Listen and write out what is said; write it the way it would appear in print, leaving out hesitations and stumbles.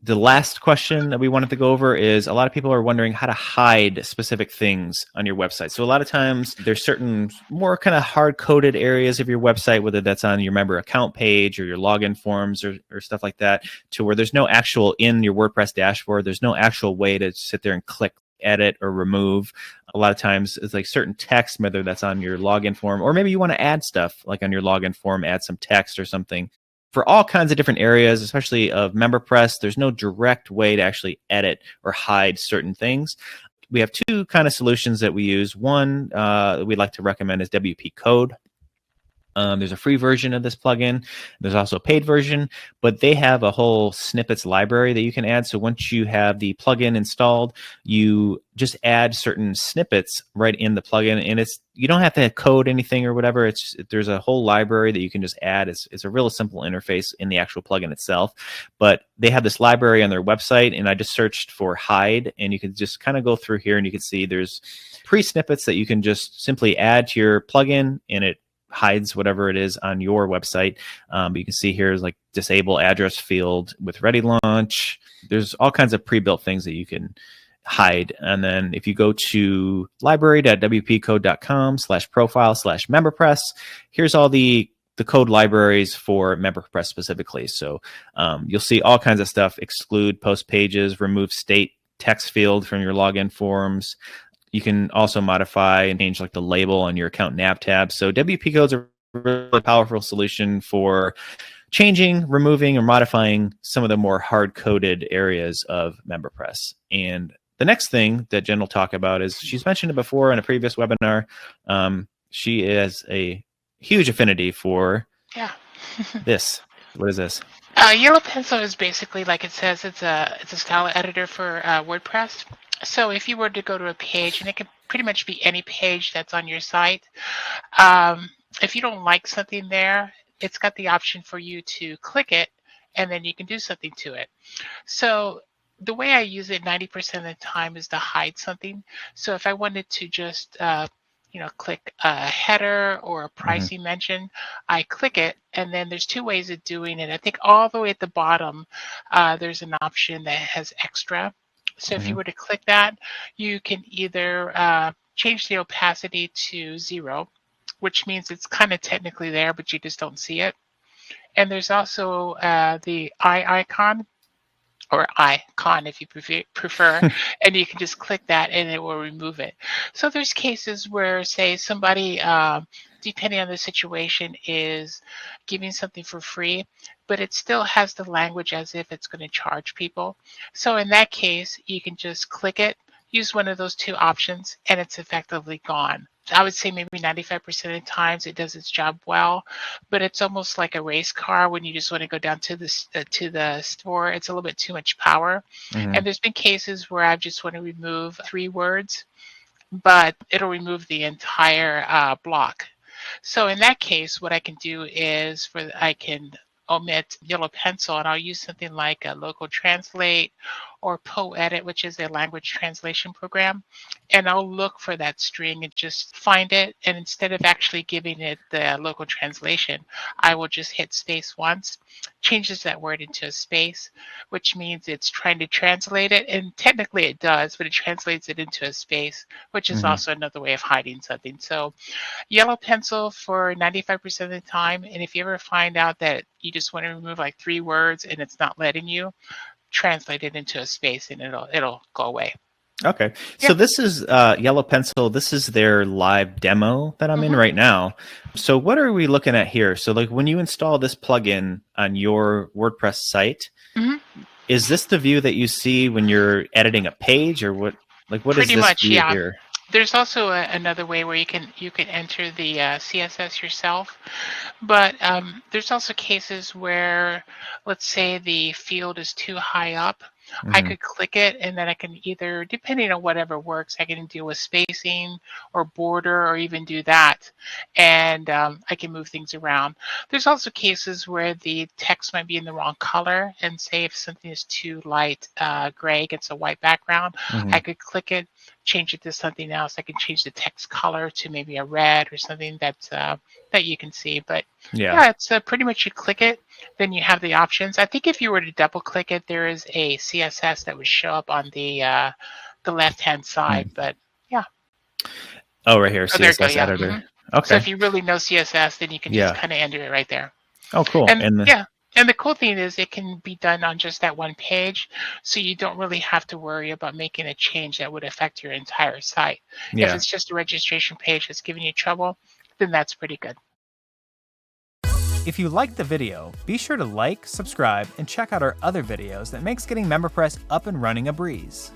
The last question that we wanted to go over is a lot of people are wondering how to hide specific things on your website. So a lot of times there's certain more kind of hard-coded areas of your website, whether that's on your member account page or your login forms or stuff like that, to where there's no actual, in your WordPress dashboard, there's no actual way to sit there and click edit or remove. A lot of times it's like certain text, whether that's on your login form, or maybe you want to add stuff like on your login form, add some text or something. For all kinds of different areas, especially of MemberPress, there's no direct way to actually edit or hide certain things. We have two kind of solutions that we use. One we'd like to recommend is WPCode. There's a free version of this plugin. There's also a paid version, but they have a whole snippets library that you can add. So once you have the plugin installed, you just add certain snippets right in the plugin, and you don't have to code anything or whatever. There's a whole library that you can just add. It's a real simple interface in the actual plugin itself, but they have this library on their website, and I just searched for hide, and you can just kind of go through here, and you can see there's pre-snippets that you can just simply add to your plugin, and it hides whatever it is on your website. But you can see here is like disable address field with ready launch. There's all kinds of pre-built things that you can hide. And then if you go to library.wpcode.com/profile/memberpress, here's all the code libraries for MemberPress specifically. So you'll see all kinds of stuff: exclude post pages, remove state text field from your login forms. You can also modify and change like the label on your account nav tab. So WPCode is a really powerful solution for changing, removing, or modifying some of the more hard-coded areas of MemberPress. And the next thing that Jen will talk about is, she's mentioned it before in a previous webinar, she has a huge affinity for this. What is this? YellowPencil is basically, like it says, it's a style editor for WordPress. So if you were to go to a page, and it can pretty much be any page that's on your site, if you don't like something there, it's got the option for you to click it, and then you can do something to it. So the way I use it 90% of the time is to hide something. So if I wanted to just click a header or a pricing mention, I click it, and then there's two ways of doing it. I think all the way at the bottom, there's an option that has extra. So if you were to click that, you can either change the opacity to 0, which means it's kind of technically there, but you just don't see it. And there's also the eye icon, or icon if you prefer, and you can just click that and it will remove it. So there's cases where, say, somebody, depending on the situation, is giving something for free, but it still has the language as if it's going to charge people. So in that case, you can just click it, use one of those two options, and it's effectively gone. I would say maybe 95% of the times it does its job well, but it's almost like a race car when you just want to go down to the store. It's a little bit too much power. And there's been cases where I just want to remove 3 words, but it'll remove the entire block. So in that case, what I can do is I can omit YellowPencil, and I'll use something like a Local Translate or PoEdit, which is a language translation program, and I'll look for that string and just find it, and instead of actually giving it the local translation, I will just hit space once, changes that word into a space, which means it's trying to translate it, and technically it does, but it translates it into a space, which is also another way of hiding something. So YellowPencil for 95% of the time, and if you ever find out that you just want to remove like 3 words and it's not letting you, translate it into a space and it'll go away. Okay. So this is YellowPencil. This is their live demo that I'm in right now. So what are we looking at here? So like when you install this plugin on your WordPress site, is this the view that you see when you're editing a page, or what? Like what Pretty is this much, view here? There's also another way where you can enter the CSS yourself, but there's also cases where, let's say the field is too high up. I could click it, and then I can either, depending on whatever works, I can deal with spacing or border or even do that, and I can move things around. There's also cases where the text might be in the wrong color, and say if something is too light gray against a white background, I could click it, change it to something else. I can change the text color to maybe a red or something that's that you can see. But yeah, it's pretty much you click it, then you have the options. I think if you were to double click it, there is a CSS that would show up on the left-hand side. But yeah. Oh, right here, Oh, there you go, CSS yeah. editor. Okay. So if you really know CSS, then you can just kind of enter it right there. Oh, cool. And the cool thing is it can be done on just that one page, so you don't really have to worry about making a change that would affect your entire site. If it's just a registration page that's giving you trouble, then that's pretty good. If you liked the video, be sure to like, subscribe, and check out our other videos that makes getting MemberPress up and running a breeze.